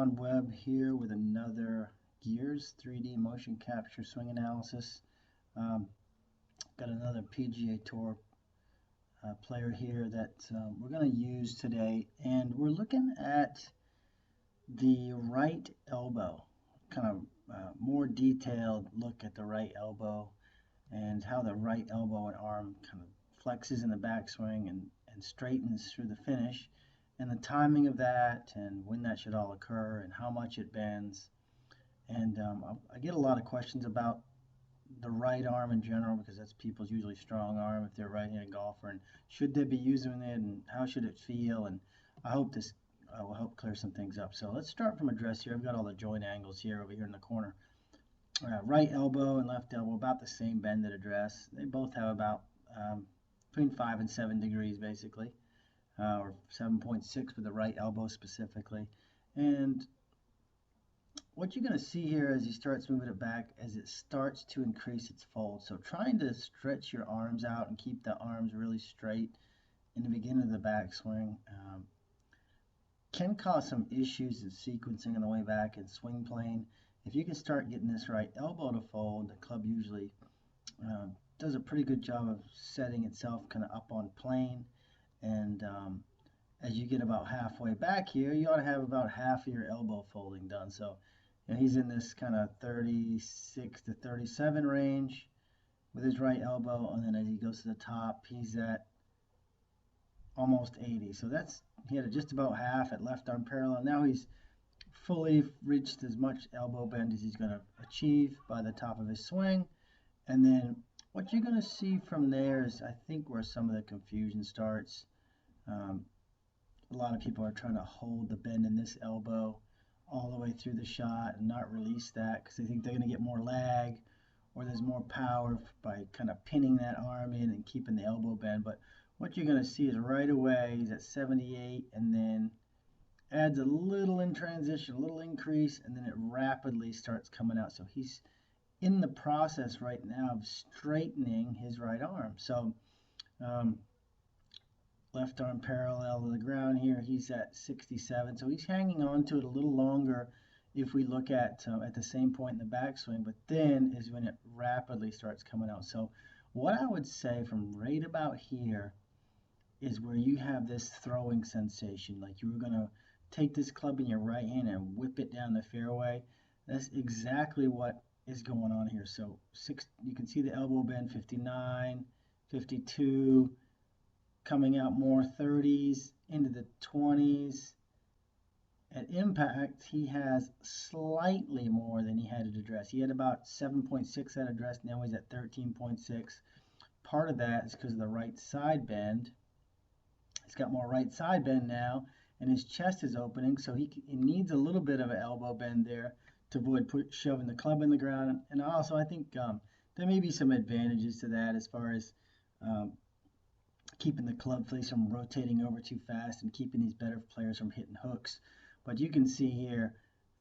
John Webb here with another Gears 3D motion capture swing analysis. Um, Got another PGA Tour player here that we're going to use today, and we're looking at the right elbow, kind of more detailed look at the right elbow and how the right elbow and arm kind of flexes in the backswing and straightens through the finish, and the timing of that and when that should all occur and how much it bends. And I get a lot of questions about the right arm in general because that's people's usually strong arm if they're a right-handed golfer, and should they be using it and how should it feel, and I hope this will help clear some things up. So let's start from address here. I've got all the joint angles here over here in the corner. Right elbow and left elbow about the same bend at address. They both have about between 5 and 7 degrees basically, or 7.6 for the right elbow specifically. And what you're going to see here as he starts moving it back as it starts to increase its fold. So trying to stretch your arms out and keep the arms really straight in the beginning of the backswing can cause some issues in sequencing on the way back in swing plane. If you can start getting this right elbow to fold, the club usually does a pretty good job of setting itself kind of up on plane. And as you get about halfway back here, you ought to have about half of your elbow folding done. So he's in this kind of 36 to 37 range with his right elbow, and then as he goes to the top, he's at almost 80. So he had just about half at left arm parallel. Now he's fully reached as much elbow bend as he's going to achieve by the top of his swing. And then what you're going to see from there is, I think, where some of the confusion starts. A lot of people are trying to hold the bend in this elbow all the way through the shot and not release that because they think they're going to get more lag or there's more power by kind of pinning that arm in and keeping the elbow bend. But what you're going to see is right away he's at 78 and then adds a little in transition, a little increase, and then it rapidly starts coming out. So he's in the process right now of straightening his right arm. So left arm parallel to the ground here, he's at 67. So he's hanging on to it a little longer if we look at the same point in the backswing, but then is when it rapidly starts coming out. So what I would say from right about here is where you have this throwing sensation, like you were going to take this club in your right hand and whip it down the fairway. That's exactly what is going on here. So you can see the elbow bend 59, 52, coming out more 30s into the 20s. At impact, he has slightly more than he had at address. He had about 7.6 at address. Now he's at 13.6. Part of that is because of the right side bend. He's got more right side bend now, and his chest is opening, so he needs a little bit of an elbow bend there to avoid shoving the club in the ground. And also, I think there may be some advantages to that as far as keeping the club face from rotating over too fast and keeping these better players from hitting hooks. But you can see here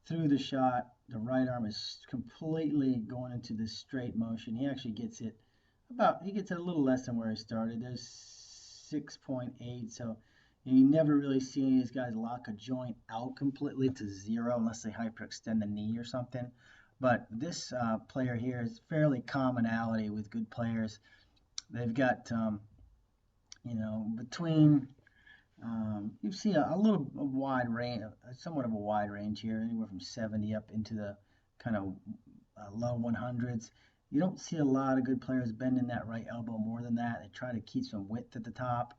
through the shot, the right arm is completely going into this straight motion. He actually gets it he gets it a little less than where he started. There's 6.8. So you never really see any of these guys lock a joint out completely to 0 unless they hyperextend the knee or something. But this player here is fairly commonality with good players. They've got between you see a wide range, somewhat of a wide range here, anywhere from 70 up into the kind of low 100s. You don't see a lot of good players bending that right elbow more than that. They try to keep some width at the top,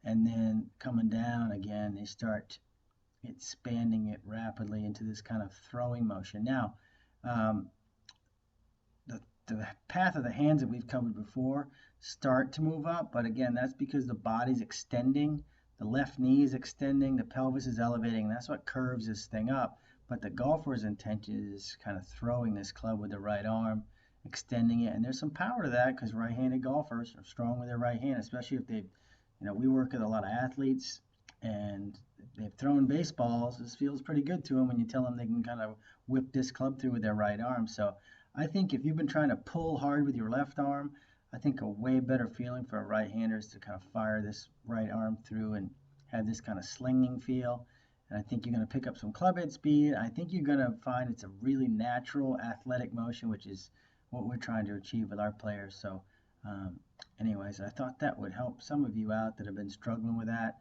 and then coming down again, they start expanding it rapidly into this kind of throwing motion. Now, the path of the hands that we've covered before start to move up, but again, that's because the body's extending, the left knee is extending, the pelvis is elevating. That's what curves this thing up. But the golfer's intention is kind of throwing this club with the right arm, extending it, and there's some power to that because right-handed golfers are strong with their right hand, especially if they've, we work with a lot of athletes and they've thrown baseballs. This feels pretty good to them when you tell them they can kind of whip this club through with their right arm. So I think if you've been trying to pull hard with your left arm, I think a way better feeling for a right-hander is to kind of fire this right arm through and have this kind of slinging feel. And I think you're going to pick up some club head speed. I think you're going to find it's a really natural athletic motion, which is what we're trying to achieve with our players. So anyways, I thought that would help some of you out that have been struggling with that.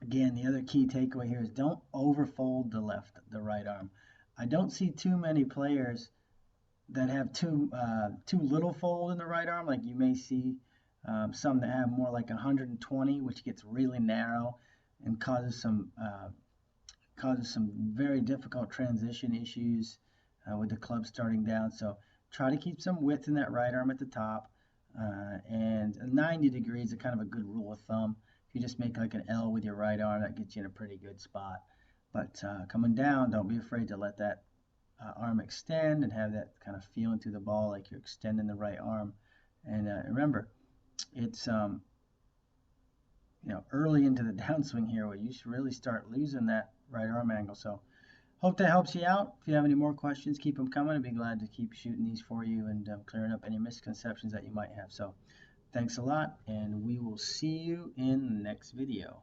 Again, the other key takeaway here is don't overfold the right arm. I don't see too many players that have too little fold in the right arm. Like you may see some that have more like 120, which gets really narrow and causes some very difficult transition issues with the club starting down. So try to keep some width in that right arm at the top. And 90 degrees is kind of a good rule of thumb. If you just make like an L with your right arm, that gets you in a pretty good spot. But coming down, don't be afraid to let that arm extend and have that kind of feeling through the ball like you're extending the right arm. And remember, it's early into the downswing here where you should really start losing that right arm angle. So hope that helps you out. If you have any more questions, keep them coming. I'd be glad to keep shooting these for you and clearing up any misconceptions that you might have. So thanks a lot, and we will see you in the next video.